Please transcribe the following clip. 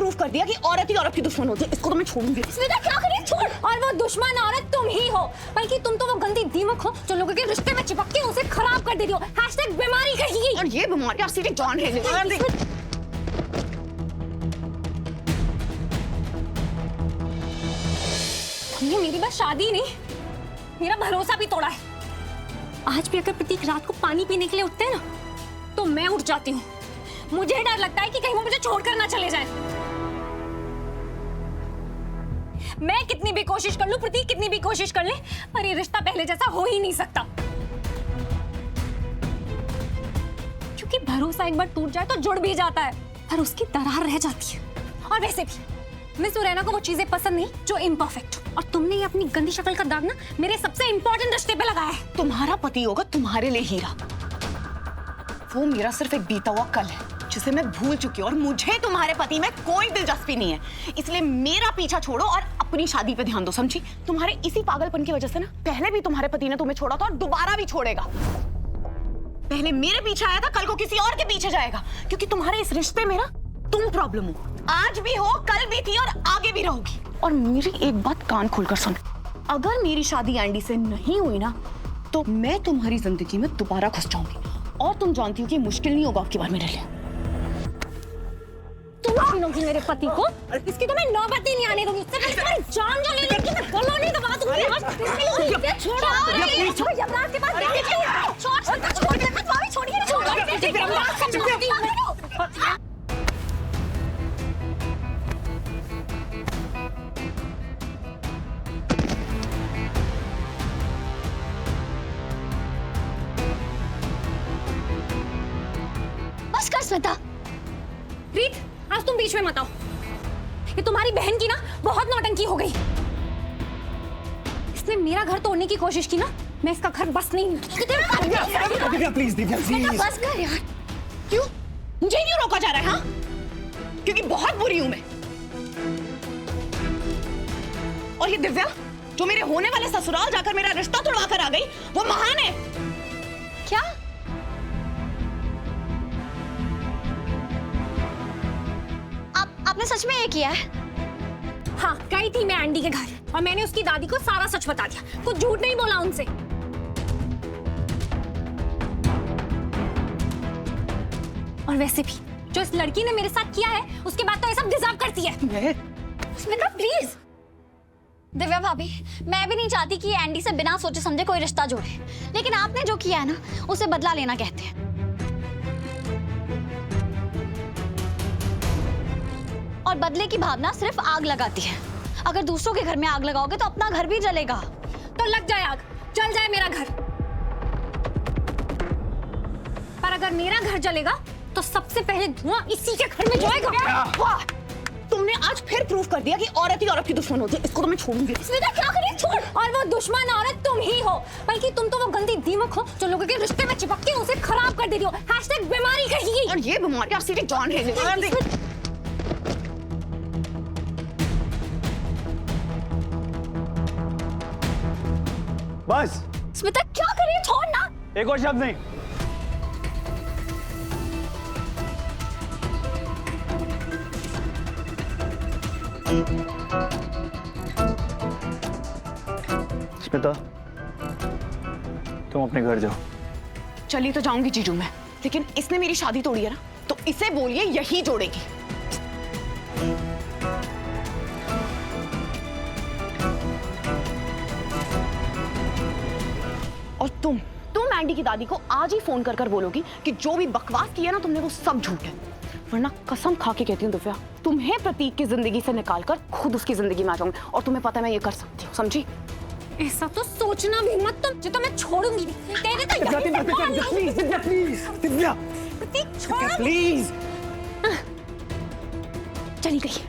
Prove कर दिया कि औरत ही औरत की दुश्मन होती है। इसको तो मैं छोड़ूंगी। स्मिता क्या करिए, छोड़। और वो दुश्मन औरत तुम ही हो, बल्कि तुम तो वो गंदी दीमक हो जो लोगों के रिश्ते में चिपक के उसे खराब कर देती हो। #बीमारी कहेगी। और ये बीमारी सीधे जान है। तुमने मेरी बस शादी नहीं, मेरा भरोसा भी तोड़ा है। आज भी अगर प्रतीक रात को पानी पीने के लिए उठते हैं ना, तो मैं उठ जाती हूँ। मुझे डर लगता है कि कहीं वो मुझे छोड़कर ना चले जाए। मैं कितनी भी कोशिश कर लूं, प्रतीक कितनी भी कोशिश कर ले, पर ये रिश्ता पहले जैसा हो ही नहीं सकता। क्योंकि भरोसा एक बार टूट जाए तो जुड़ भी जाता है, पर उसकी दरार रह जाती है। और वैसे भी मिस सुरैना को वो चीजें पसंद नहीं जो इम्परफेक्ट हो, और तुमने ये अपनी गंदी शक्ल का दाग ना मेरे सबसे इंपॉर्टेंट रिश्ते पे लगाया है। तुम्हारा पति होगा तुम्हारे लिए हीरा, वो मेरा सिर्फ एक बीता हुआ कल है जिसे मैं भूल चुकी हूँ। और मुझे तुम्हारे पति में कोई दिलचस्पी नहीं है, इसलिए मेरा पीछा छोड़ो और अपनी शादी पे ध्यान दो, समझी? तुम्हारे इसी पागलपन की वजह से ना पहले भी तुम्हारे पति ने तुम्हें छोड़ा था और दोबारा भी छोड़ेगा। पहले मेरे पीछे आया था, कल को किसी और के पीछे जाएगा, क्योंकि तुम्हारे इस रिश्ते में ना तुम प्रॉब्लम हो। आज भी हो, कल भी थी और आगे भी रहोगी। और मेरी एक बात कान खोलकर सुन, अगर मेरी शादी एंडी से नहीं हुई ना, तो मैं तुम्हारी जिंदगी में दोबारा घुस जाऊंगी। और तुम जानती हो कि मुश्किल नहीं होगा आपकी बार मेरे लिए। तुम छीनोगी मेरे पति को, इसकी तो मैं नौबत ही नहीं आने दूंगी। इससे पहले तुम्हारी जान जो ले लेगी, मैं गलों नहीं दबा दूंगी। छोड़ो, यमराज के पास देखते जाइए। छोड़ भाभी, छोड़िए। बस कर स्मिता। रीत, आज तुम बीच में मत आओ। ये तुम्हारी बहन की ना बहुत नौटंकी हो गई। इसने मेरा घर तोड़ने की कोशिश की ना, मैं इसका घर बस नहीं। Divya please, Divya please. बस कर यार। क्यों मुझे क्यों रोका जा रहा है? हाँ, क्योंकि बहुत बुरी हूं मैं। और ये दिव्या जो मेरे होने वाले ससुराल जाकर मेरा रिश्ता तोड़ा कर आ गई, वो महान है। क्या? आपने सच में ये किया है? हाँ, गई थी मैं एंडी के घर और मैंने उसकी दादी को सारा सच बता दिया। कुछ झूठ नहीं बोला उनसे। और वैसे भी जो इस लड़की ने मेरे साथ किया है, उसके बाद तो ये सब डिजर्व करती है। स्मिता प्लीज। दिव्या भाभी, मैं भी नहीं चाहती कि एंडी से बिना सोचे समझे कोई रिश्ता जोड़े, लेकिन आपने जो किया है ना, उसे बदला लेना कहते हैं। और बदले की भावना सिर्फ आग लगाती है। अगर दूसरों के घर में आग लगाओगे तो अपना घर भी जलेगा। तो लग जाए आग, जल जाए मेरा घर। पर अगर मेरा घर जलेगा तो सबसे पहले धुआं इसी के घर में जाएगा। वाह, तुमने आज फिर प्रूव कर दिया कि औरत ही औरत की दुश्मन होती है। इसको तो मैं छोड़ूंगी। स्मिता क्या करिए, छोड़। और वो दुश्मन औरत तुम ही हो, बल्कि तुम तो वो गंदी दीमक हो जो लोगों के रिश्ते में चिपक के उसे खराब कर देती हो। #बीमारी कहेगी। और ये बीमारी सीधे जान है। बस। स्मिता क्या करिए, छोड़ ना। एक और शब्द नहीं। स्मिता, तुम अपने घर जाओ। चली तो जाऊंगी जीजू मैं, लेकिन इसने मेरी शादी तोड़ी है ना, तो इसे बोलिए यही जोड़ेगी। और तुम एंडी की दादी को आज ही फोन कर बोलोगी कि जो भी बकवास किया ना तुमने, वो सब झूठ है। वरना कसम खा के कहती हूँ दिव्या, तुम्हें प्रतीक की जिंदगी से निकालकर खुद उसकी जिंदगी में आ जाऊंगी। और तुम्हें पता है मैं ये कर सकती हूँ, समझी? ऐसा तो सोचना भी मत तुम, जो तो मैं छोड़ूंगी नहीं। तेरे तो प्लीज दिव्या, प्लीज दिव्या, प्रतीक छोड़ प्लीज। चली गई।